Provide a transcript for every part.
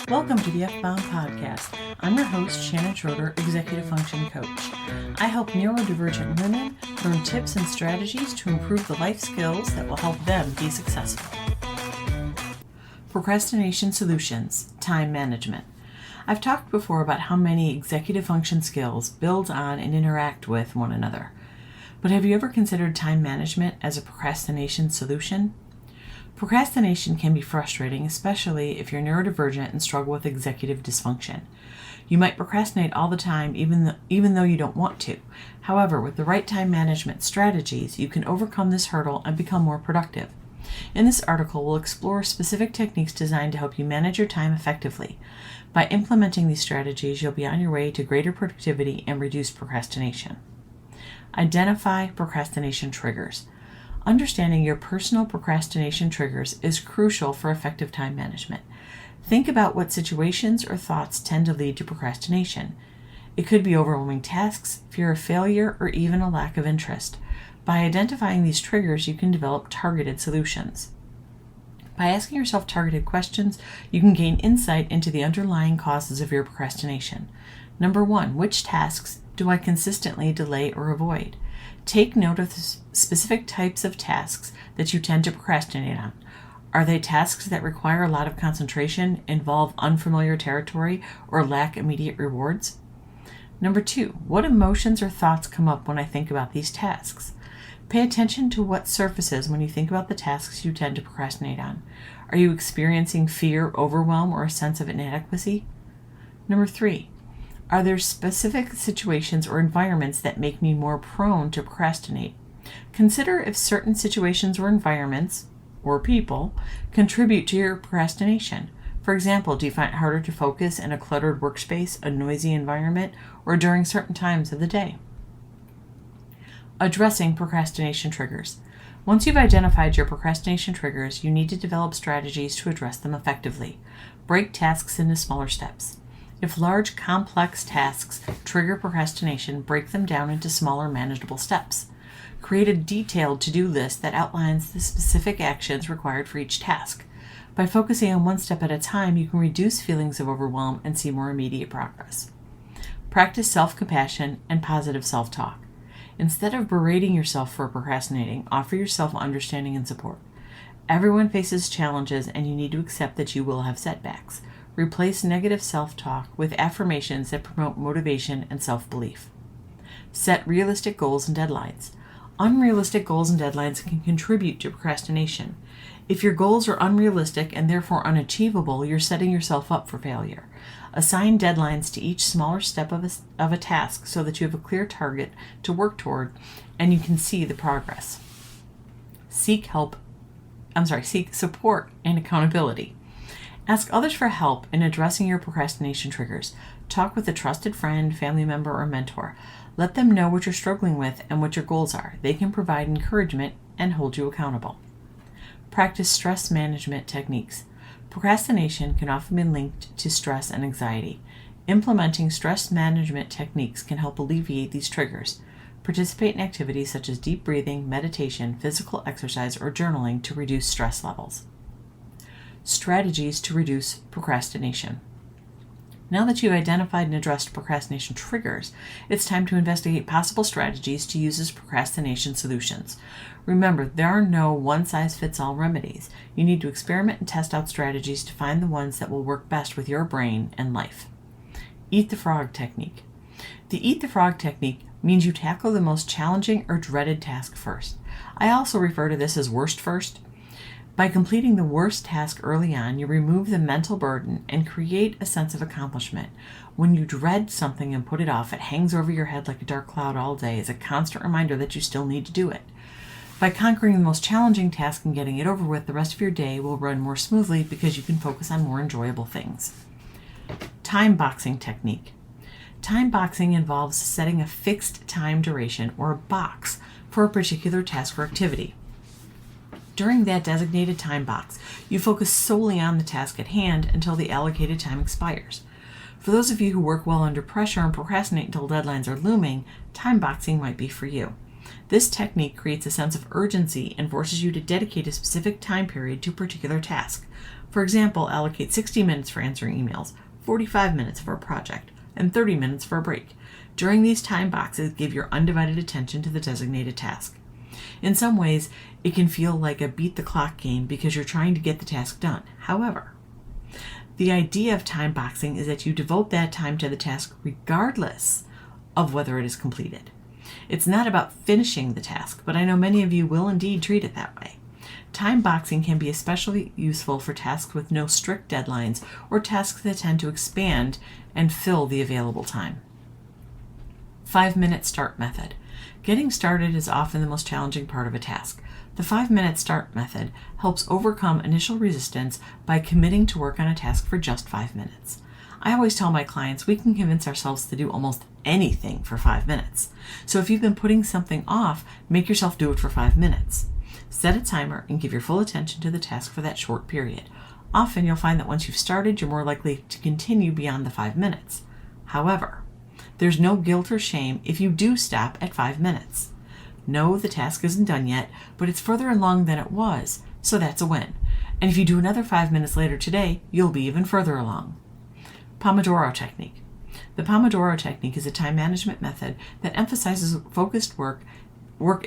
Welcome to the F-Bound Podcast. I'm your host, Shannon Schroeder, Executive Function Coach. I help neurodivergent women learn tips and strategies to improve the life skills that will help them be successful. Procrastination Solutions, Time Management. I've talked before about how many executive function skills build on and interact with one another. But have you ever considered time management as a procrastination solution? Procrastination can be frustrating, especially if you're neurodivergent and struggle with executive dysfunction. You might procrastinate all the time even though you don't want to. However, with the right time management strategies, you can overcome this hurdle and become more productive. In this article, we'll explore specific techniques designed to help you manage your time effectively. By implementing these strategies, you'll be on your way to greater productivity and reduced procrastination. Identify procrastination triggers. Understanding your personal procrastination triggers is crucial for effective time management. Think about what situations or thoughts tend to lead to procrastination. It could be overwhelming tasks, fear of failure, or even a lack of interest. By identifying these triggers, you can develop targeted solutions. By asking yourself targeted questions, you can gain insight into the underlying causes of your procrastination. Number 1, which tasks do I consistently delay or avoid? Take note of the specific types of tasks that you tend to procrastinate on. Are they tasks that require a lot of concentration, involve unfamiliar territory, or lack immediate rewards? Number 2, what emotions or thoughts come up when I think about these tasks? Pay attention to what surfaces when you think about the tasks you tend to procrastinate on. Are you experiencing fear, overwhelm, or a sense of inadequacy? Number 3, are there specific situations or environments that make me more prone to procrastinate? Consider if certain situations or environments, or people, contribute to your procrastination. For example, do you find it harder to focus in a cluttered workspace, a noisy environment, or during certain times of the day? Addressing procrastination triggers. Once you've identified your procrastination triggers, you need to develop strategies to address them effectively. Break tasks into smaller steps. If large, complex tasks trigger procrastination, break them down into smaller, manageable steps. Create a detailed to-do list that outlines the specific actions required for each task. By focusing on one step at a time, you can reduce feelings of overwhelm and see more immediate progress. Practice self-compassion and positive self-talk. Instead of berating yourself for procrastinating, offer yourself understanding and support. Everyone faces challenges, and you need to accept that you will have setbacks. Replace negative self-talk with affirmations that promote motivation and self-belief. Set realistic goals and deadlines. Unrealistic goals and deadlines can contribute to procrastination. If your goals are unrealistic and therefore unachievable, you're setting yourself up for failure. Assign deadlines to each smaller step of a task so that you have a clear target to work toward and you can see the progress. Seek support and accountability. Ask others for help in addressing your procrastination triggers. Talk with a trusted friend, family member, or mentor. Let them know what you're struggling with and what your goals are. They can provide encouragement and hold you accountable. Practice stress management techniques. Procrastination can often be linked to stress and anxiety. Implementing stress management techniques can help alleviate these triggers. Participate in activities such as deep breathing, meditation, physical exercise, or journaling to reduce stress levels. Strategies to reduce procrastination. Now that you've identified and addressed procrastination triggers, it's time to investigate possible strategies to use as procrastination solutions. Remember, there are no one-size-fits-all remedies. You need to experiment and test out strategies to find the ones that will work best with your brain and life. Eat the frog technique. The eat the frog technique means you tackle the most challenging or dreaded task first. I also refer to this as worst first. By completing the worst task early on, you remove the mental burden and create a sense of accomplishment. When you dread something and put it off, it hangs over your head like a dark cloud all day as a constant reminder that you still need to do it. By conquering the most challenging task and getting it over with, the rest of your day will run more smoothly because you can focus on more enjoyable things. Time boxing technique. Time boxing involves setting a fixed time duration or a box for a particular task or activity. During that designated time box, you focus solely on the task at hand until the allocated time expires. For those of you who work well under pressure and procrastinate until deadlines are looming, time boxing might be for you. This technique creates a sense of urgency and forces you to dedicate a specific time period to a particular task. For example, allocate 60 minutes for answering emails, 45 minutes for a project, and 30 minutes for a break. During these time boxes, give your undivided attention to the designated task. In some ways, it can feel like a beat the clock game because you're trying to get the task done. However, the idea of time boxing is that you devote that time to the task regardless of whether it is completed. It's not about finishing the task, but I know many of you will indeed treat it that way. Time boxing can be especially useful for tasks with no strict deadlines or tasks that tend to expand and fill the available time. 5-minute start method. Getting started is often the most challenging part of a task. The 5-minute start method helps overcome initial resistance by committing to work on a task for just 5 minutes. I always tell my clients we can convince ourselves to do almost anything for 5 minutes. So if you've been putting something off, make yourself do it for 5 minutes. Set a timer and give your full attention to the task for that short period. Often you'll find that once you've started, you're more likely to continue beyond the 5 minutes. However, there's no guilt or shame if you do stop at 5 minutes. No, the task isn't done yet, but it's further along than it was, so that's a win. And if you do another 5 minutes later today, you'll be even further along. Pomodoro technique. The Pomodoro technique is a time management method that emphasizes focused work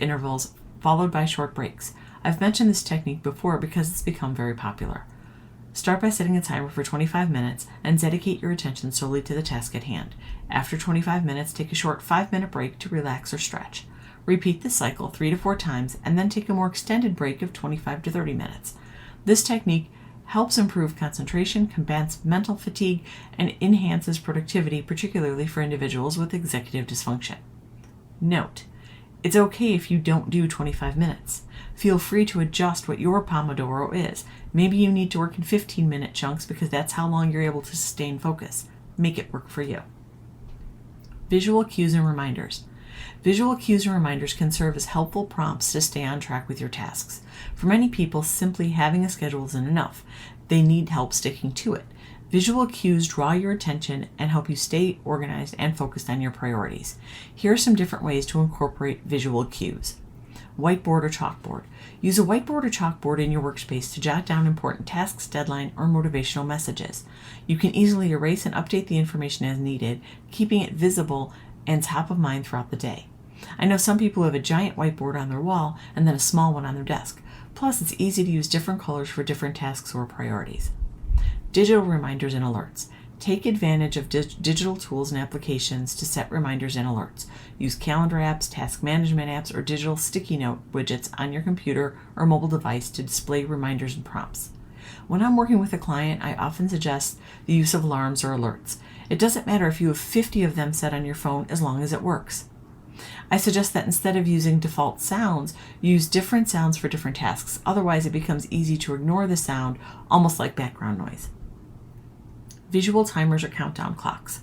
intervals followed by short breaks. I've mentioned this technique before because it's become very popular. Start by setting a timer for 25 minutes and dedicate your attention solely to the task at hand. After 25 minutes, take a short 5-minute break to relax or stretch. Repeat this cycle 3 to 4 times and then take a more extended break of 25 to 30 minutes. This technique helps improve concentration, combats mental fatigue, and enhances productivity, particularly for individuals with executive dysfunction. Note, it's okay if you don't do 25 minutes. Feel free to adjust what your Pomodoro is. Maybe you need to work in 15-minute chunks because that's how long you're able to sustain focus. Make it work for you. Visual cues and reminders. Visual cues and reminders can serve as helpful prompts to stay on track with your tasks. For many people, simply having a schedule isn't enough. They need help sticking to it. Visual cues draw your attention and help you stay organized and focused on your priorities. Here are some different ways to incorporate visual cues. Whiteboard or chalkboard. Use a whiteboard or chalkboard in your workspace to jot down important tasks, deadline, or motivational messages. You can easily erase and update the information as needed, keeping it visible and top of mind throughout the day. I know some people have a giant whiteboard on their wall and then a small one on their desk. Plus, it's easy to use different colors for different tasks or priorities. Digital reminders and alerts. Take advantage of digital tools and applications to set reminders and alerts. Use calendar apps, task management apps, or digital sticky note widgets on your computer or mobile device to display reminders and prompts. When I'm working with a client, I often suggest the use of alarms or alerts. It doesn't matter if you have 50 of them set on your phone as long as it works. I suggest that instead of using default sounds, use different sounds for different tasks. Otherwise, it becomes easy to ignore the sound, almost like background noise. Visual timers or countdown clocks.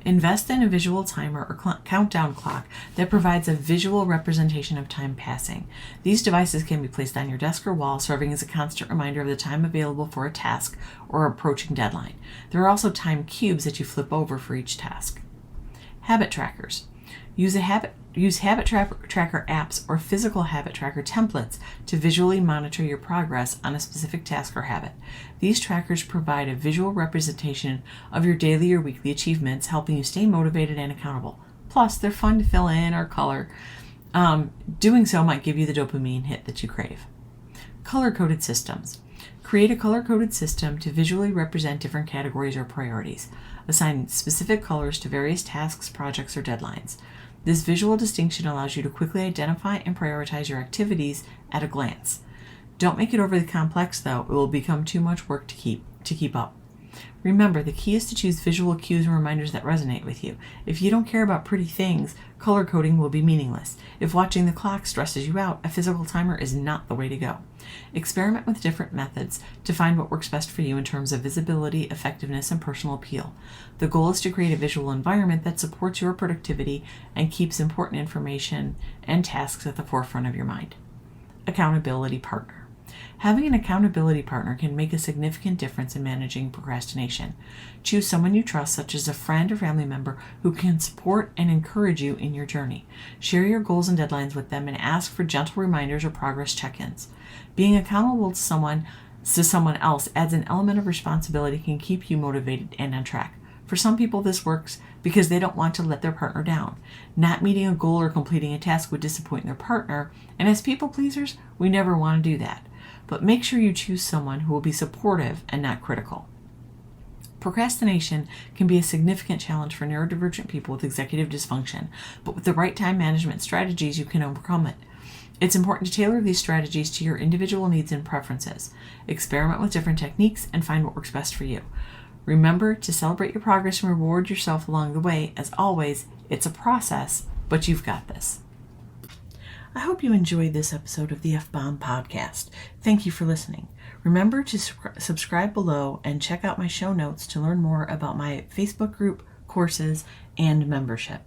Invest in a visual timer or countdown clock that provides a visual representation of time passing. These devices can be placed on your desk or wall, serving as a constant reminder of the time available for a task or approaching deadline. There are also time cubes that you flip over for each task. Habit trackers. Use habit tracker apps or physical habit tracker templates to visually monitor your progress on a specific task or habit. These trackers provide a visual representation of your daily or weekly achievements, helping you stay motivated and accountable. Plus, they're fun to fill in or color. Doing so might give you the dopamine hit that you crave. Color-coded systems. Create a color-coded system to visually represent different categories or priorities. Assign specific colors to various tasks, projects, or deadlines. This visual distinction allows you to quickly identify and prioritize your activities at a glance. Don't make it overly complex, though. It will become too much work to keep up. Remember, the key is to choose visual cues and reminders that resonate with you. If you don't care about pretty things, color coding will be meaningless. If watching the clock stresses you out, a physical timer is not the way to go. Experiment with different methods to find what works best for you in terms of visibility, effectiveness, and personal appeal. The goal is to create a visual environment that supports your productivity and keeps important information and tasks at the forefront of your mind. Accountability partner. Having an accountability partner can make a significant difference in managing procrastination. Choose someone you trust, such as a friend or family member, who can support and encourage you in your journey. Share your goals and deadlines with them and ask for gentle reminders or progress check-ins. Being accountable to someone to someone else adds an element of responsibility, can keep you motivated and on track. For some people, this works because they don't want to let their partner down. Not meeting a goal or completing a task would disappoint their partner, and as people pleasers, we never want to do that. But make sure you choose someone who will be supportive and not critical. Procrastination can be a significant challenge for neurodivergent people with executive dysfunction, but with the right time management strategies, you can overcome it. It's important to tailor these strategies to your individual needs and preferences. Experiment with different techniques and find what works best for you. Remember to celebrate your progress and reward yourself along the way. As always, it's a process, but you've got this. I hope you enjoyed this episode of the F-Bomb Podcast. Thank you for listening. Remember to subscribe below and check out my show notes to learn more about my Facebook group, courses, and membership.